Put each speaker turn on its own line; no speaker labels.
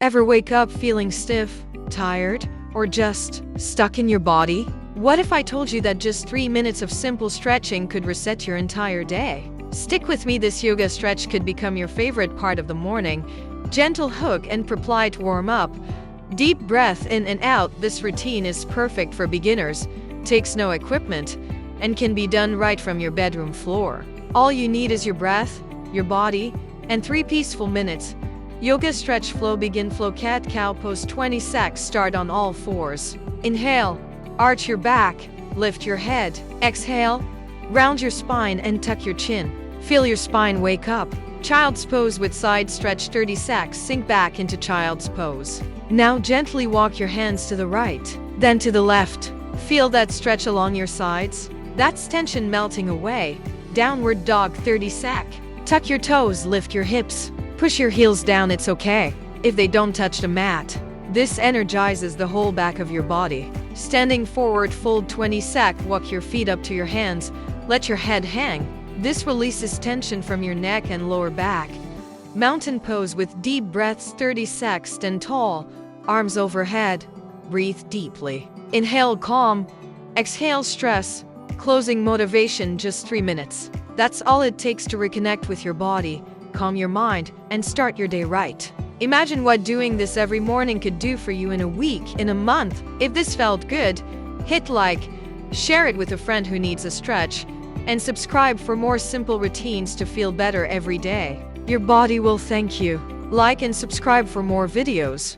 Ever wake up feeling stiff, tired, or just stuck in your body? What if I told you that just 3 minutes of simple stretching could reset your entire day? Stick with me, this yoga stretch could become your favorite part of the morning. Gentle hook and polite warm up. Deep breath in and out. This routine is perfect for beginners, takes no equipment, and can be done right from your bedroom floor. All you need is your breath, your body, and 3 peaceful minutes. Yoga stretch flow. Begin flow. Cat cow pose 20 secs. Start on all fours. Inhale, arch your back, lift your head. Exhale, round your spine and tuck your chin. Feel your spine wake up. Child's pose with side stretch 30 secs. Sink back into child's pose. Now gently walk your hands to the right, then to the left. Feel that stretch along your sides. That's tension melting away. Downward dog 30 sec. Tuck your toes, lift your hips. Push your heels down, it's okay if they don't touch the mat. This energizes the whole back of your body. Standing forward fold 20 sec. Walk your feet up to your hands. Let your head hang. This releases tension from your neck and lower back. Mountain pose with deep breaths 30 sec. Stand tall, arms overhead. Breathe deeply. Inhale calm, exhale stress. Closing motivation, just 3 minutes. That's all it takes to reconnect with your body, calm your mind, and start your day right. Imagine what doing this every morning could do for you in a week, in a month. If this felt good, hit like, share it with a friend who needs a stretch, and subscribe for more simple routines to feel better every day. Your body will thank you. Like and subscribe for more videos.